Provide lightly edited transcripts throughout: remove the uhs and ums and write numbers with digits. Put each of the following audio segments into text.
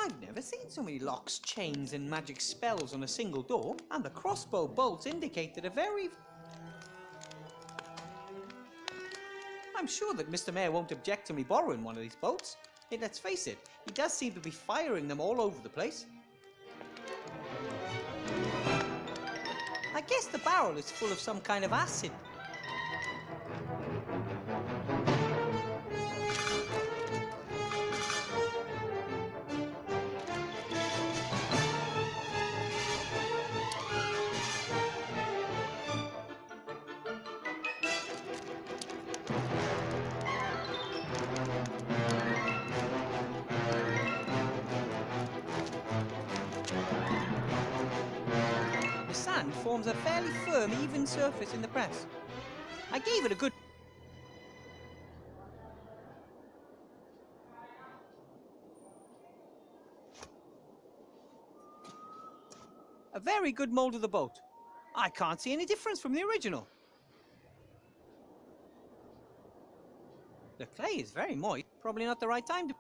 I've never seen so many locks, chains and magic spells on a single door, and the crossbow bolts indicate that a very... I'm sure that Mr. Mayor won't object to me borrowing one of these bolts. Yet let's face it, he does seem to be firing them all over the place. I guess the barrel is full of some kind of acid. Forms a fairly firm, even surface in the press. I gave it a good... A very good mold of the boat. I can't see any difference from the original. The clay is very moist. Probably not the right time to...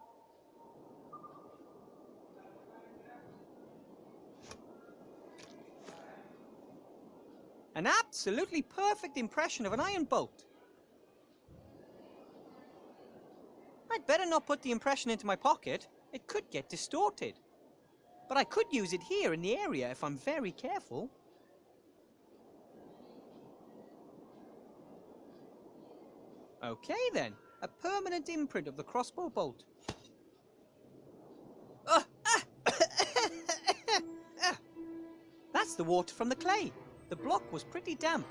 An absolutely perfect impression of an iron bolt. I'd better not put the impression into my pocket. It could get distorted. But I could use it here in the area if I'm very careful. Okay then, a permanent imprint of the crossbow bolt. That's the water from the clay. The block was pretty damp.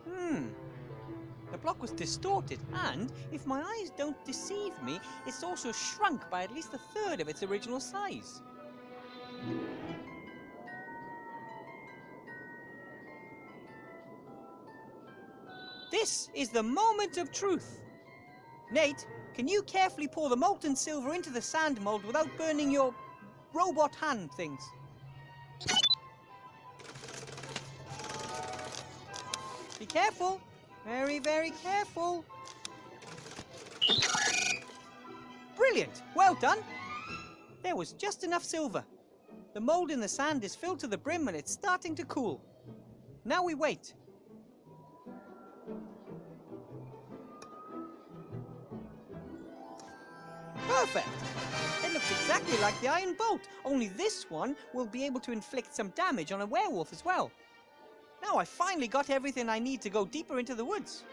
The block was distorted, and, if my eyes don't deceive me, it's also shrunk by at least a third of its original size. This is the moment of truth. Nate, can you carefully pour the molten silver into the sand mold without burning your robot hand things? Be careful. Very, very careful. Brilliant. Well done. There was just enough silver. The mold in the sand is filled to the brim and it's starting to cool. Now we wait. Perfect. It looks exactly like the iron bolt, only this one will be able to inflict some damage on a werewolf as well. Now I finally got everything I need to go deeper into the woods.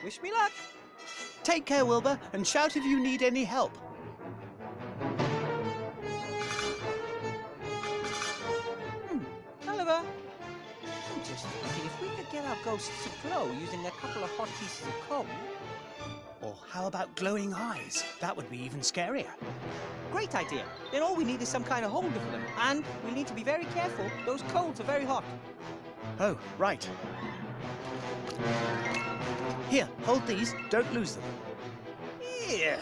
Wish me luck. Take care, Wilbur, and shout if you need any help. Oliver. I'm just thinking if we could get our ghosts to glow using a couple of hot pieces of coal. Or how about glowing eyes? That would be even scarier. Great idea. Then all we need is some kind of holder for them. And we need to be very careful. Those coals are very hot. Oh, right. Here, hold these. Don't lose them. Here.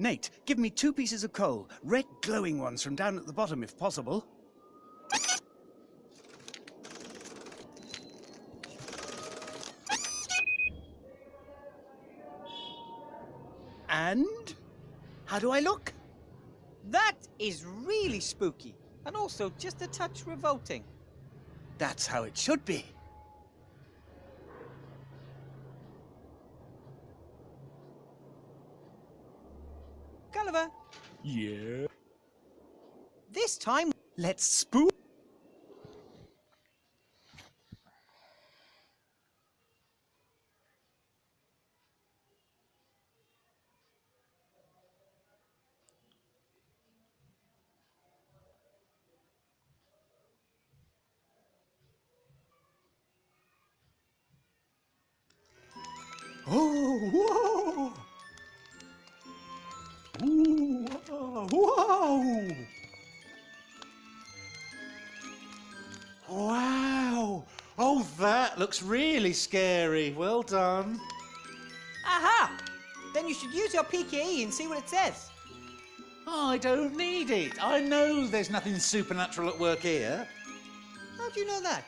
Nate, give me 2 pieces of coal. Red glowing ones from down at the bottom, if possible. And? How do I look? That is really spooky. And also just a touch revolting. That's how it should be. Gulliver. Yeah? This time, Let's spook. Oh, whoa! Ooh, whoa! Wow! Oh, that looks really scary. Well done. aha! Then you should use your PKE and see what it says. I don't need it. I know there's nothing supernatural at work here. How do you know that?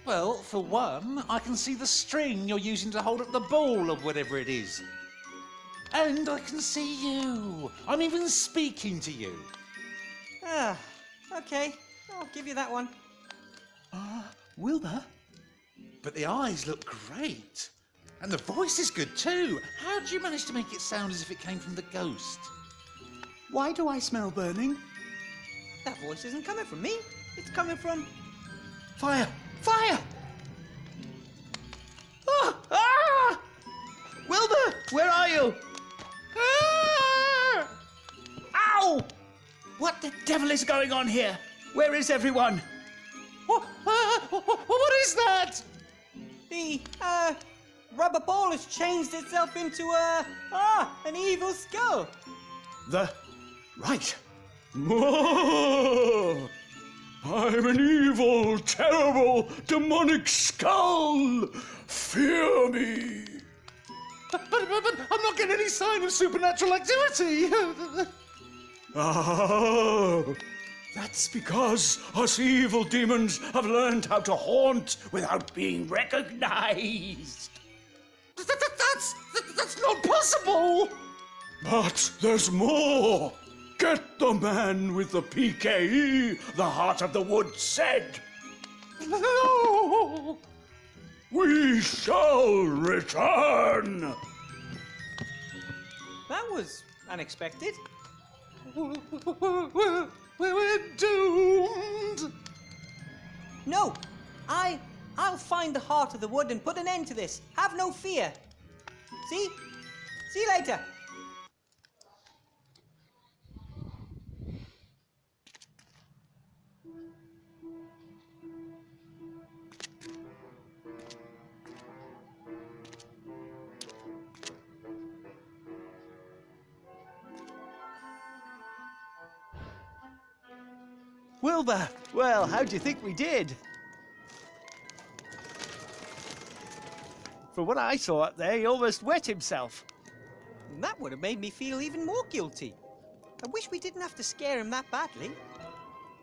Well, for one, I can see the string you're using to hold up the ball of whatever it is. And I can see you. I'm even speaking to you. Ah, okay. I'll give you that one. Wilbur? But the eyes look great. And the voice is good too. How did you manage to make it sound as if it came from the ghost? Why do I smell burning? That voice isn't coming from me. It's coming from... Fire! Fire! Ah! Ah! Wilbur, where are you? Ah! Ow! What the devil is going on here? Where is everyone? What is that? The, rubber ball has changed itself into an evil skull. Right. I'm an evil, terrible, demonic skull. Fear me. But I'm not getting any sign of supernatural activity. Oh, that's because us evil demons have learned how to haunt without being recognized. That's not possible. But there's more. Get the man with the PKE, the Heart of the Wood said. No. We shall return. That was unexpected. We're doomed. No, I'll find the Heart of the Wood and put an end to this. Have no fear. See? See you later. Wilbur, well, how do you think we did? From what I saw up there, he almost wet himself. That would have made me feel even more guilty. I wish we didn't have to scare him that badly.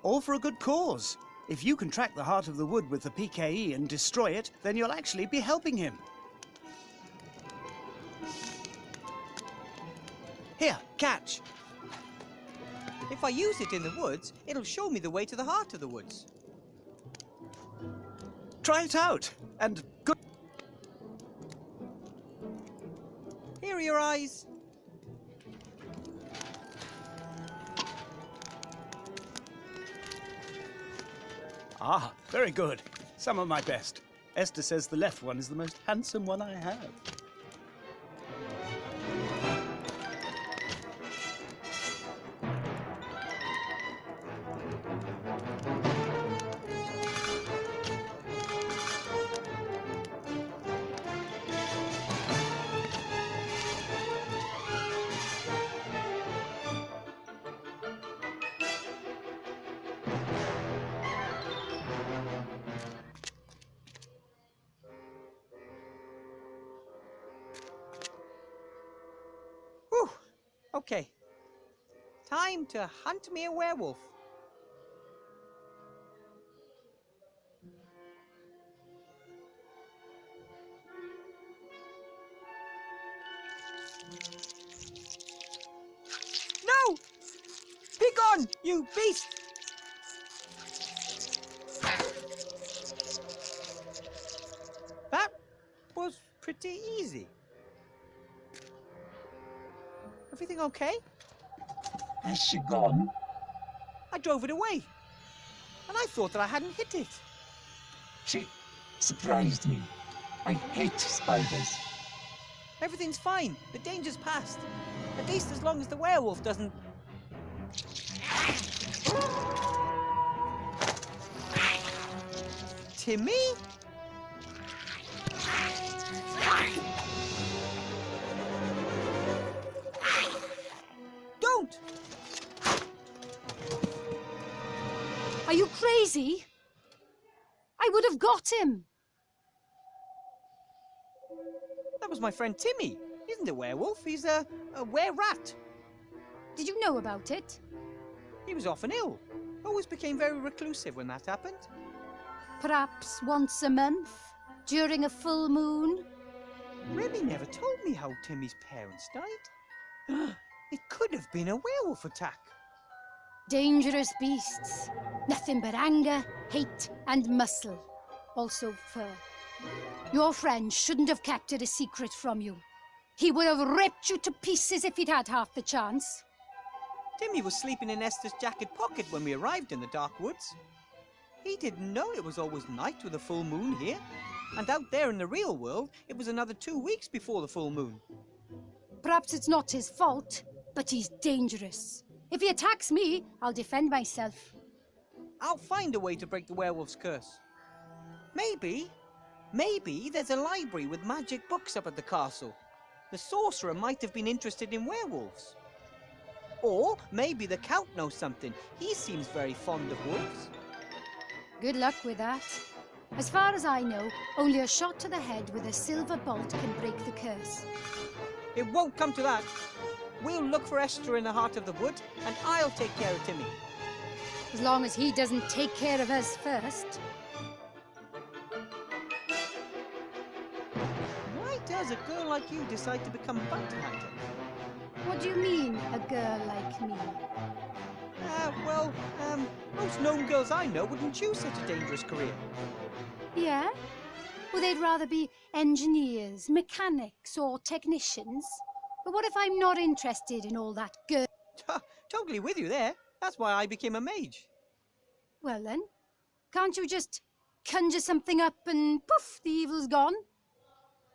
All for a good cause. If you can track the Heart of the Wood with the PKE and destroy it, then you'll actually be helping him. Here, catch. If I use it in the woods, it'll show me the way to the Heart of the Woods. Try it out, and good. Here are your eyes. Ah, very good. Some of my best. Esther says the left one is the most handsome one I have. Whew. Okay. Time to hunt me a werewolf. No! Be gone, you beast! That was pretty easy. Everything okay? Has she gone? I drove it away. And I thought that I hadn't hit it. She surprised me. I hate spiders. Everything's fine. The danger's past. At least as long as the werewolf doesn't... Timmy? Don't! Are you crazy? I would have got him. That was my friend Timmy. He isn't a werewolf. He's a were-rat. Did you know about it? He was often ill. Always became very reclusive when that happened. Perhaps once a month, during a full moon? Remy never told me how Timmy's parents died. It could have been a werewolf attack. Dangerous beasts. Nothing but anger, hate, and muscle. Also fur. Your friend shouldn't have kept it a secret from you. He would have ripped you to pieces if he'd had half the chance. Timmy was sleeping in Esther's jacket pocket when we arrived in the dark woods. He didn't know it was always night with a full moon here. And out there in the real world, it was another 2 weeks before the full moon. Perhaps it's not his fault, but he's dangerous. If he attacks me, I'll defend myself. I'll find a way to break the werewolf's curse. Maybe there's a library with magic books up at the castle. The sorcerer might have been interested in werewolves. Or maybe the Count knows something. He seems very fond of wolves. Good luck with that. As far as I know, only a shot to the head with a silver bolt can break the curse. It won't come to that. We'll look for Esther in the heart of the wood, and I'll take care of Timmy. As long as he doesn't take care of us first. Why does a girl like you decide to become a bounty hunter? What do you mean, a girl like me? Most gnome girls I know wouldn't choose such a dangerous career. Yeah? Well, they'd rather be engineers, mechanics, or technicians. But what if I'm not interested in all that girl? Totally with you there. That's why I became a mage. Well then, can't you just conjure something up and poof, the evil's gone?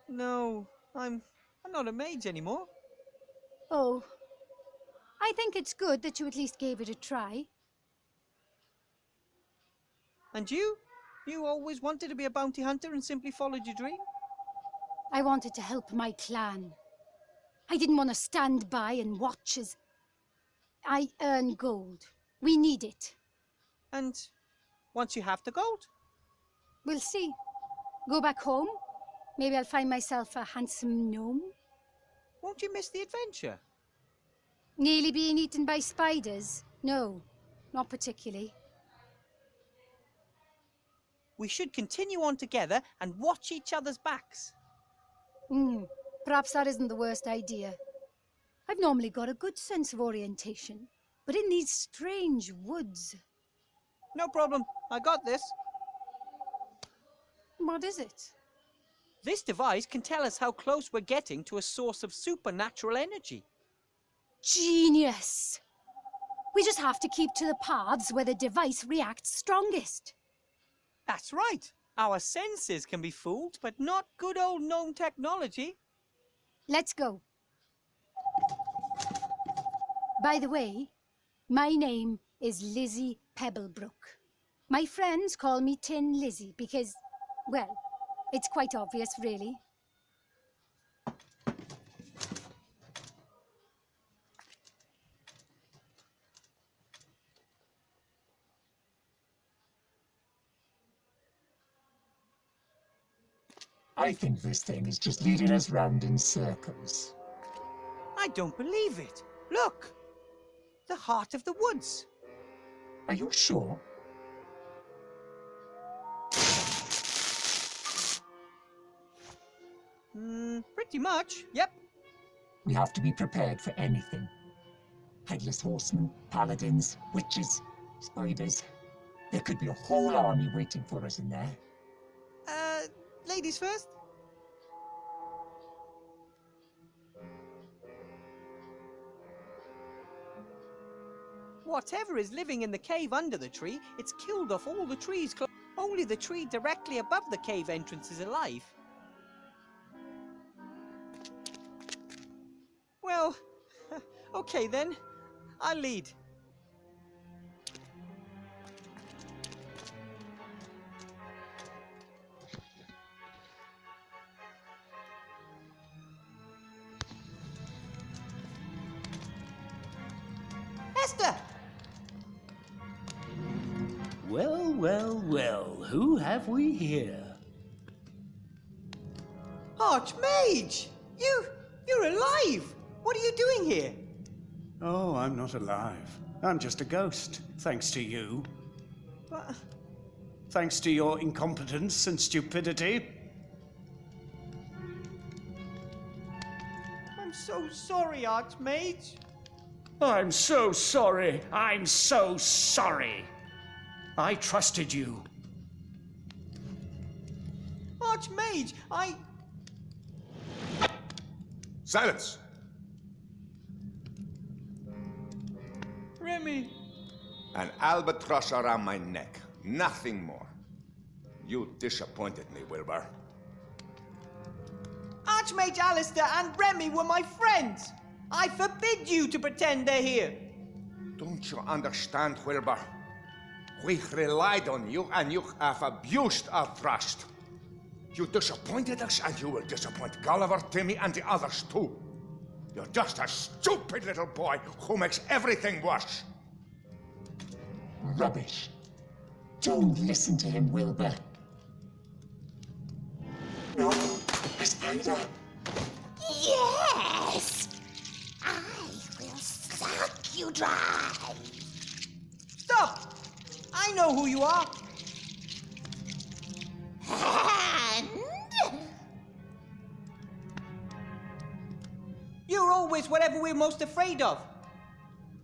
No, I'm not a mage anymore. Oh. I think it's good that you at least gave it a try. And you? You always wanted to be a bounty hunter and simply followed your dream? I wanted to help my clan. I didn't want to stand by and watch as I earn gold. We need it. And once you have the gold? We'll see. Go back home. Maybe I'll find myself a handsome gnome. Won't you miss the adventure? Nearly being eaten by spiders? No, not particularly. We should continue on together and watch each other's backs. Perhaps that isn't the worst idea. I've normally got a good sense of orientation, but in these strange woods... No problem. I got this. What is it? This device can tell us how close we're getting to a source of supernatural energy. Genius! We just have to keep to the paths where the device reacts strongest. That's right. Our senses can be fooled, but not good old gnome technology. Let's go. By the way, my name is Lizzie Pebblebrook. My friends call me Tin Lizzie because, well, it's quite obvious, really. I think this thing is just leading us round in circles. I don't believe it. Look! The heart of the woods. Are you sure? Pretty much, yep. We have to be prepared for anything. Headless horsemen, paladins, witches, spiders. There could be a whole army waiting for us in there. Ladies first? Whatever is living in the cave under the tree, it's killed off all the trees. Only the tree directly above the cave entrance is alive. Well, okay then. I'll lead. Esther! Well, well, well, who have we here? Archmage! You're alive! What are you doing here? Oh, I'm not alive. I'm just a ghost, thanks to you. thanks to your incompetence and stupidity. I'm so sorry, Archmage. I'm so sorry. I'm so sorry. I trusted you. Archmage, Silence! Remy. An albatross around my neck. Nothing more. You disappointed me, Wilbur. Archmage Alistair and Remy were my friends. I forbid you to pretend they're here. Don't you understand, Wilbur? We relied on you and you have abused our trust. You disappointed us and you will disappoint Gulliver, Timmy, and the others too. You're just a stupid little boy who makes everything worse. Rubbish. Don't listen to him, Wilbur. No, a spider. Yes! I will suck you dry. Stop! I know who you are. And You're always whatever we're most afraid of.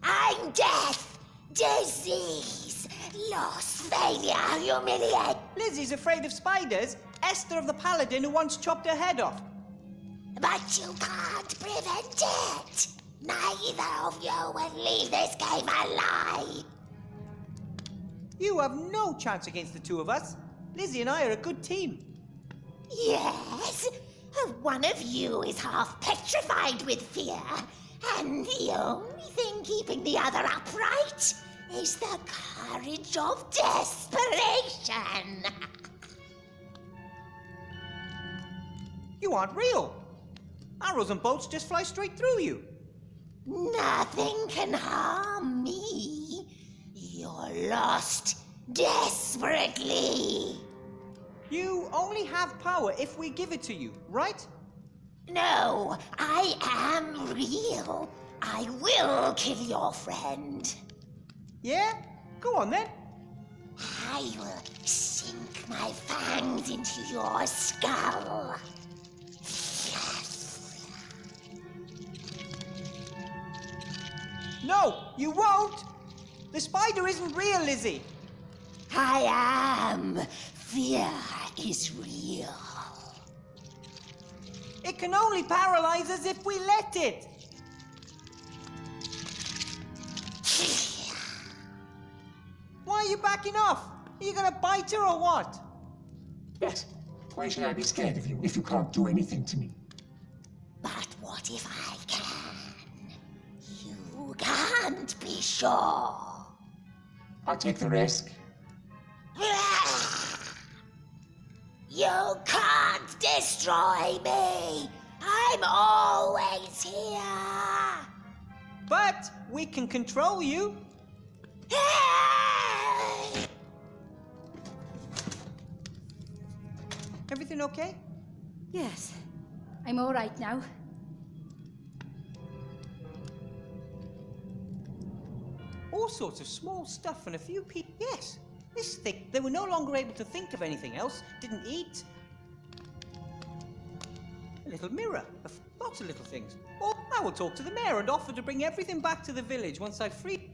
I'm death, disease, loss, failure, humiliate. Lizzie's afraid of spiders. Esther of the Paladin who once chopped her head off. But you can't prevent it. Neither of you will leave this game alive. You have no chance against the two of us. Lizzie and I are a good team. Yes, one of you is half petrified with fear, and the only thing keeping the other upright is the courage of desperation. You aren't real. Arrows and bolts just fly straight through you. Nothing can harm me. You're lost desperately. You only have power if we give it to you, right? No, I am real. I will kill your friend. Yeah? Go on then. I will sink my fangs into your skull. No, you won't. The spider isn't real, Lizzie. I am. Fear is real. It can only paralyze us if we let it. Why are you backing off? Are you gonna bite her or what? Yes. Why should I be scared of you if you can't do anything to me? But what if I can? You can't be sure. I'll take the risk. You can't destroy me. I'm always here. But we can control you. Everything okay? Yes, I'm all right now. All sorts of small stuff and a few people. Yes, this thing. They were no longer able to think of anything else. Didn't eat. A little mirror. Lots of little things. Or I will talk to the mayor and offer to bring everything back to the village once I've freed.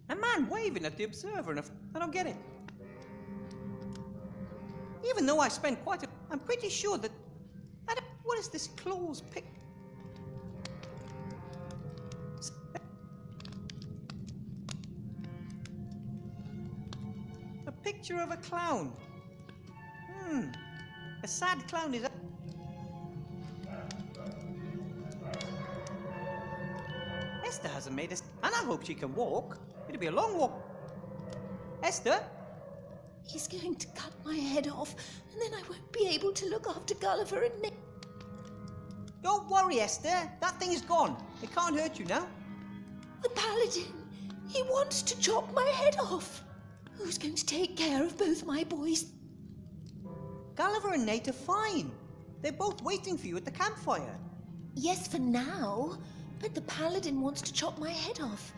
A man waving at the observer and I don't get it. Even though I spent I'm pretty sure that... What is this claws pic... A picture of a clown. A sad clown is... Esther hasn't made us... And I hope she can walk. It'll be a long walk. Esther? He's going to cut my head off, and then I won't be able to look after Gulliver and Nick. Don't worry, Esther. That thing is gone. It can't hurt you now. The Paladin, he wants to chop my head off. Who's going to take care of both my boys? Gulliver and Nate are fine. They're both waiting for you at the campfire. Yes, for now. But the paladin wants to chop my head off.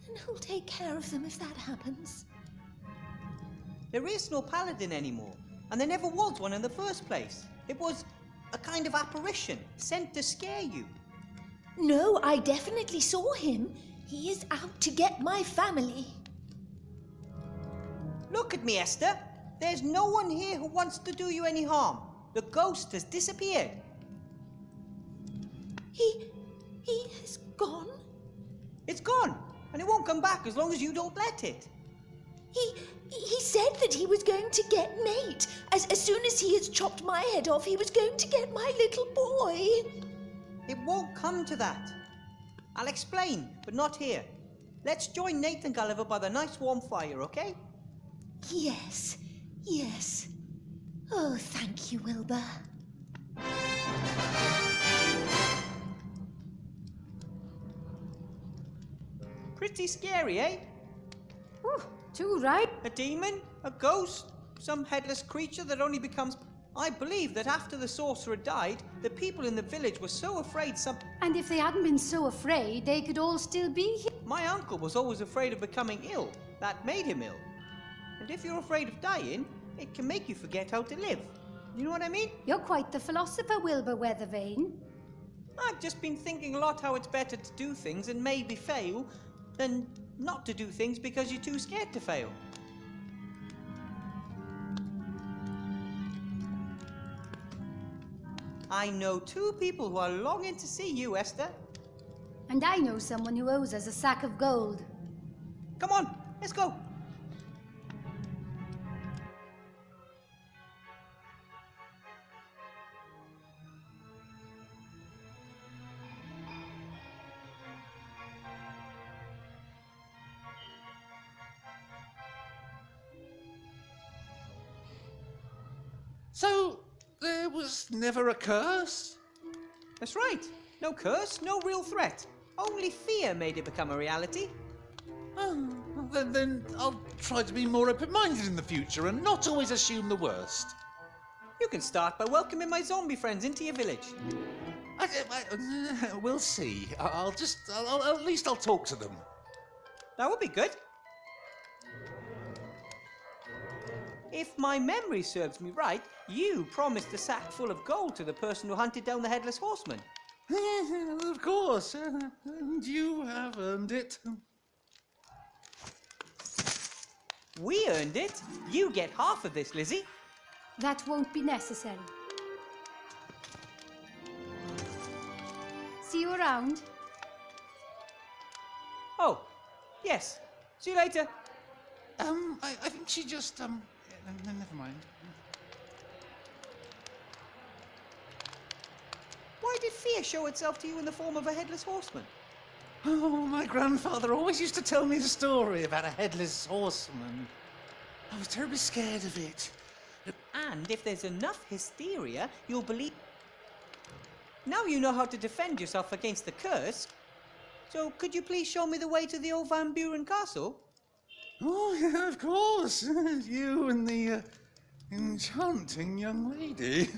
And who'll take care of them if that happens? There is no paladin anymore, and there never was one in the first place. It was a kind of apparition sent to scare you. No, I definitely saw him. He is out to get my family. Look at me, Esther. There's no one here who wants to do you any harm. The ghost has disappeared. He has gone? It's gone, and it won't come back as long as you don't let it. He said that he was going to get Nate. As soon as he has chopped my head off, he was going to get my little boy. It won't come to that. I'll explain, but not here. Let's join Nate and Gulliver by the nice warm fire, okay? Yes, yes. Oh, thank you, Wilbur. Pretty scary, eh? Ooh, too right. A demon? A ghost? Some headless creature that only becomes... I believe that after the sorcerer died, the people in the village were so afraid And if they hadn't been so afraid, they could all still be here. My uncle was always afraid of becoming ill. That made him ill. And if you're afraid of dying, it can make you forget how to live. You know what I mean? You're quite the philosopher, Wilbur Weathervane. I've just been thinking a lot how it's better to do things and maybe fail than not to do things because you're too scared to fail. I know 2 people who are longing to see you, Esther. And I know someone who owes us a sack of gold. Come on, let's go. So, there was never a curse? That's right. No curse, no real threat. Only fear made it become a reality. Oh, well, then I'll try to be more open-minded in the future and not always assume the worst. You can start by welcoming my zombie friends into your village. We'll see. At least I'll talk to them. That would be good. If my memory serves me right, you promised a sack full of gold to the person who hunted down the Headless Horseman. Of course, and you have earned it. We earned it. You get half of this, Lizzie. That won't be necessary. See you around. Oh, yes. See you later. I think she just, never mind. Why did fear show itself to you in the form of a Headless Horseman? Oh, my grandfather always used to tell me the story about a headless horseman. I was terribly scared of it. And if there's enough hysteria, you'll believe... Now you know how to defend yourself against the curse. So could you please show me the way to the old Van Buren castle? Oh, yeah, of course. You and the enchanting young lady.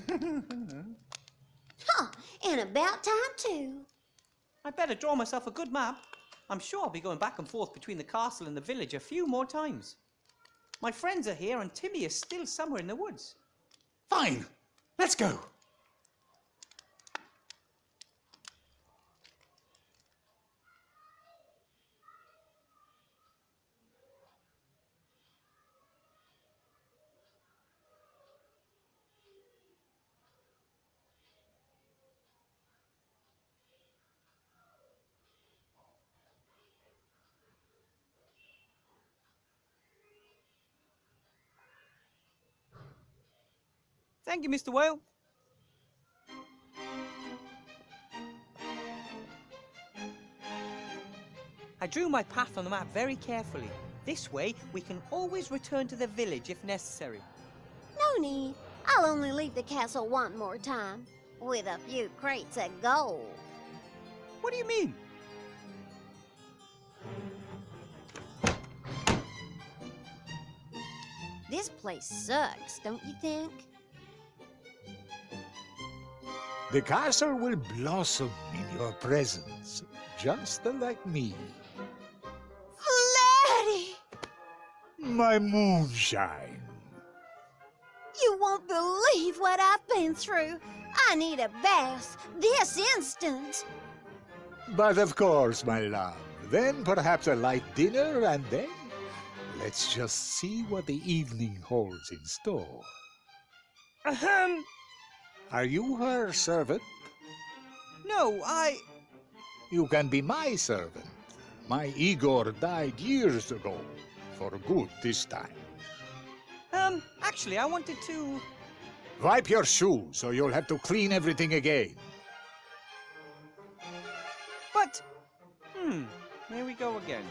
Huh, and about time too. I'd better draw myself a good map. I'm sure I'll be going back and forth between the castle and the village a few more times. My friends are here and Timmy is still somewhere in the woods. Fine, let's go. Thank you, Mr. Whale. I drew my path on the map very carefully. This way, we can always return to the village if necessary. No need. I'll only leave the castle one more time, with a few crates of gold. What do you mean? This place sucks, don't you think? The castle will blossom in your presence, just like me. Laddie! My moonshine. You won't believe what I've been through. I need a bath this instant. But of course, my love. Then perhaps a light dinner, and then let's just see what the evening holds in store. Ahem. Are you her servant? No, You can be my servant. My Igor died years ago. For good this time. Actually, I wanted to... Wipe your shoes, or you'll have to clean everything again. But... here we go again.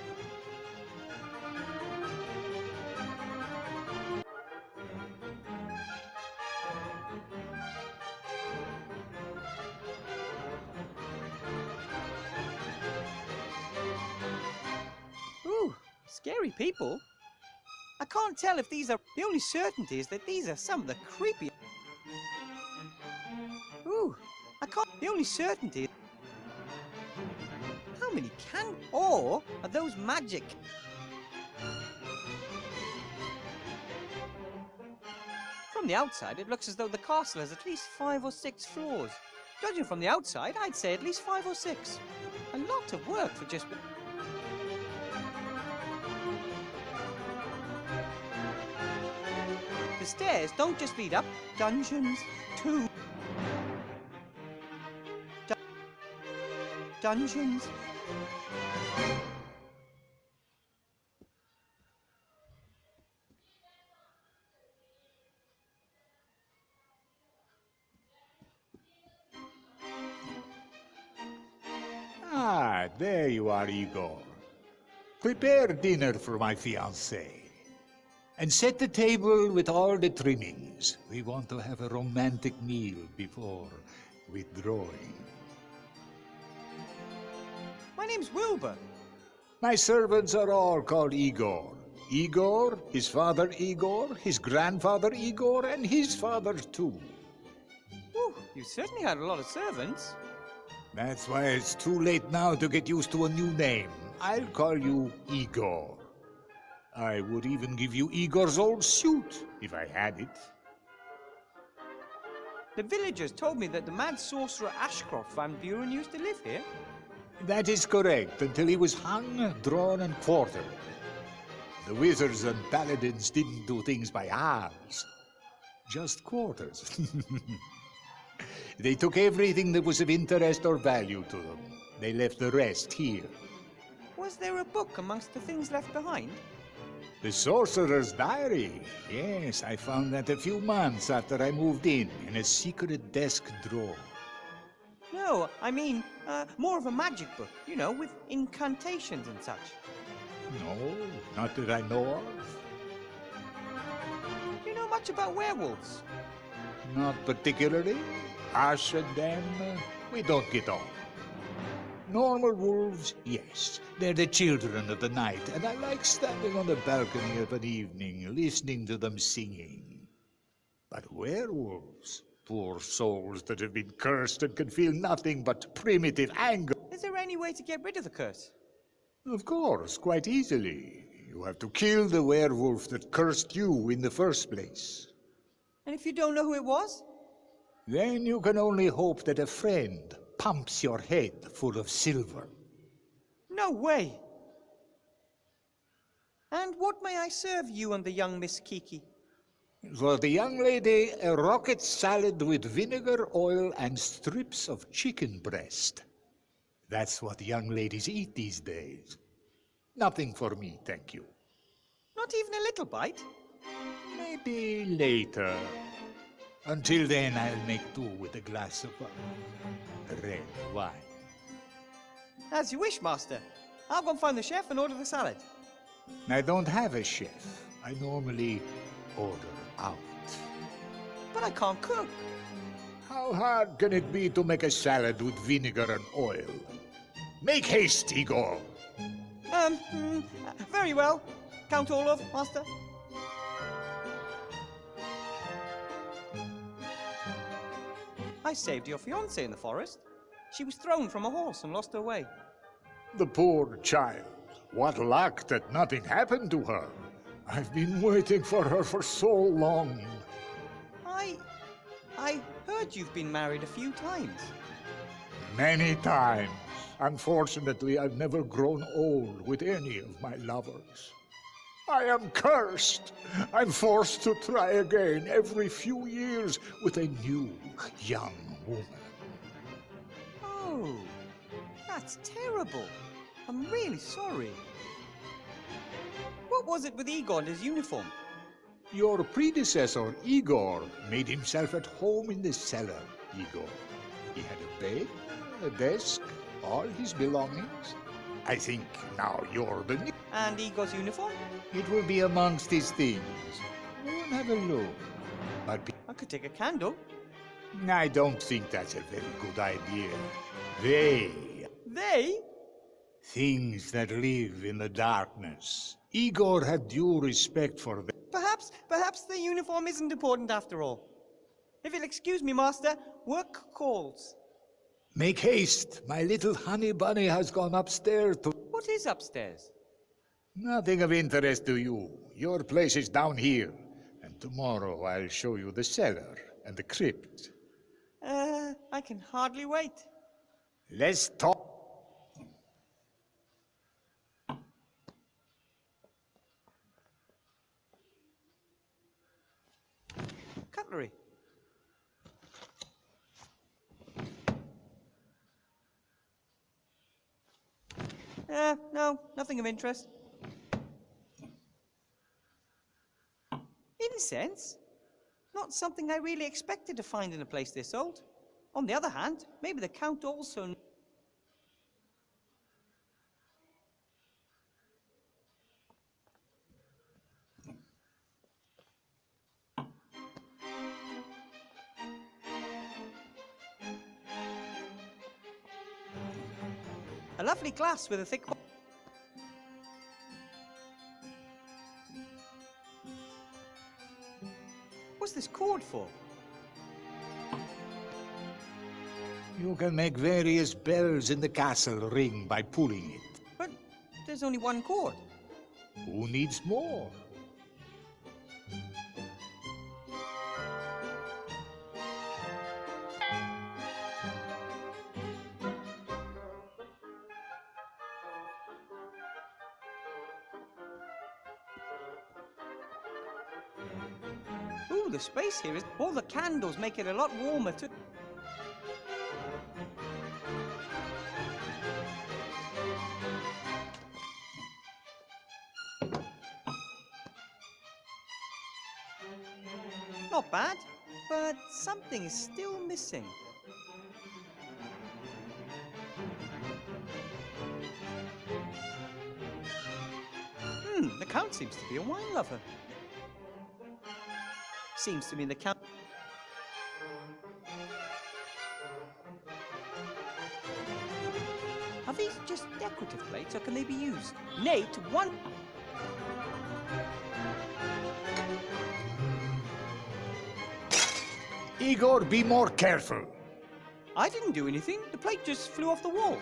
Ooh, scary people. I can't tell if these are... The only certainty is that these are some of the creepy... Ooh, I can't... The only certainty... How many can... Or are those magic? From the outside, it looks as though the castle has at least 5 or 6 floors. Judging from the outside, I'd say at least 5 or 6. A lot of work for just... The stairs don't just lead up dungeons to... Dungeons. Ah, there you are, Igor. Prepare dinner for my fiancée. And set the table with all the trimmings. We want to have a romantic meal before withdrawing. My name's Wilbur. My servants are all called Igor. Igor, his father Igor, his grandfather Igor, and his father too. Ooh, you certainly had a lot of servants. That's why it's too late now to get used to a new name. I'll call you Igor. I would even give you Igor's old suit, if I had it. The villagers told me that the mad sorcerer Ashcroft Van Buren used to live here. That is correct, until he was hung, drawn, and quartered. The wizards and paladins didn't do things by halves, just quarters. They took everything that was of interest or value to them. They left the rest here. Was there a book amongst the things left behind? The Sorcerer's Diary. Yes, I found that a few months after I moved in a secret desk drawer. No, I mean, more of a magic book, you know, with incantations and such. No, not that I know of. Do you know much about werewolves? Not particularly. Us and them, we don't get on. Normal wolves, yes. They're the children of the night, and I like standing on the balcony of an evening, listening to them singing. But werewolves, poor souls that have been cursed and can feel nothing but primitive anger. Is there any way to get rid of the curse? Of course, quite easily. You have to kill the werewolf that cursed you in the first place. And if you don't know who it was? Then you can only hope that a friend pumps your head full of silver. No way! And what may I serve you and the young Miss Kiki? For the young lady, a rocket salad with vinegar, oil, and strips of chicken breast. That's what young ladies eat these days. Nothing for me, thank you. Not even a little bite? Maybe later. Until then, I'll make do with a glass of red wine. As you wish, Master. I'll go and find the chef and order the salad. I don't have a chef. I normally order out. But I can't cook. How hard can it be to make a salad with vinegar and oil? Make haste, Igor. Very well. Count Olaf, Master. I saved your fiancée in the forest. She was thrown from a horse and lost her way. The poor child. What luck that nothing happened to her. I've been waiting for her for so long. I heard you've been married a few times. Many times. Unfortunately, I've never grown old with any of my lovers. I am cursed. I'm forced to try again every few years with a new, young woman. Oh, that's terrible. I'm really sorry. What was it with Igor and his uniform? Your predecessor, Igor, made himself at home in the cellar, Igor. He had a bed, a desk, all his belongings. I think now you're the new... And Igor's uniform? It will be amongst his things. Go and have a look. But I could take a candle. I don't think that's a very good idea. They... Things that live in the darkness. Igor had due respect for them. Perhaps the uniform isn't important after all. If you'll excuse me, Master, work calls. Make haste. My little honey bunny has gone upstairs to... What is upstairs? Nothing of interest to you. Your place is down here. And tomorrow I'll show you the cellar and the crypt. I can hardly wait. Let's talk. Cutlery. No, nothing of interest. Incense? Not something I really expected to find in a place this old. On the other hand, maybe the Count also... A lovely glass with a thick... What's this cord for? You can make various bells in the castle ring by pulling it. But there's only one cord. Who needs more? Ooh, the space here is... All the candles make it a lot warmer too. Not bad, but something is still missing. The Count seems to be a wine lover. Seems to me the Count... Are these just decorative plates, or can they be used? Nate, one... Igor, be more careful. I didn't do anything. The plate just flew off the wall.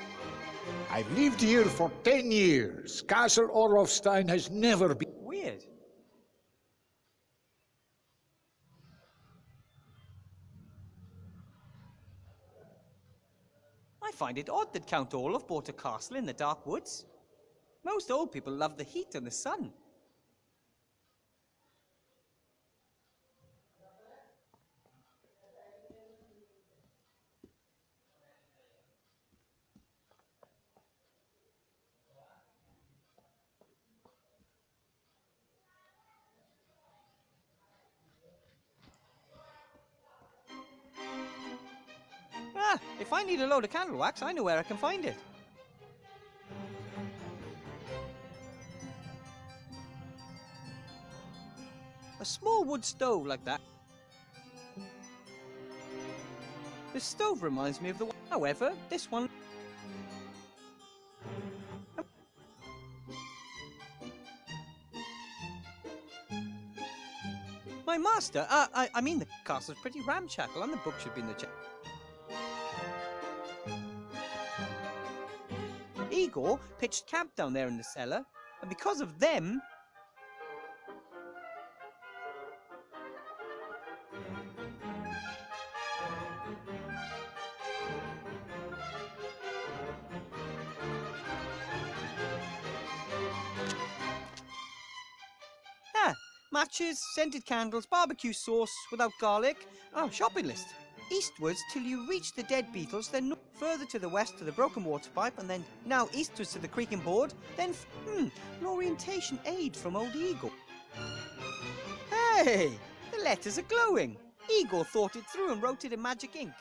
I've lived here for 10 years. Castle Orlofstein has never been... Weird. I find it odd that Count Olaf bought a castle in the dark woods. Most old people love the heat and the sun. If I need a load of candle wax, I know where I can find it. A small wood stove like that. This stove reminds me of the one. However, this one... My master, I mean the castle's pretty ramshackle and the book should be in the chest. Igor pitched camp down there in the cellar, and because of them... matches, scented candles, barbecue sauce without garlic. Oh, shopping list. Eastwards till you reach the dead beetles, then further to the west to the broken water pipe, and then now eastwards to the creaking board, then an orientation aid from old Igor. Hey, the letters are glowing. Igor thought it through and wrote it in magic ink.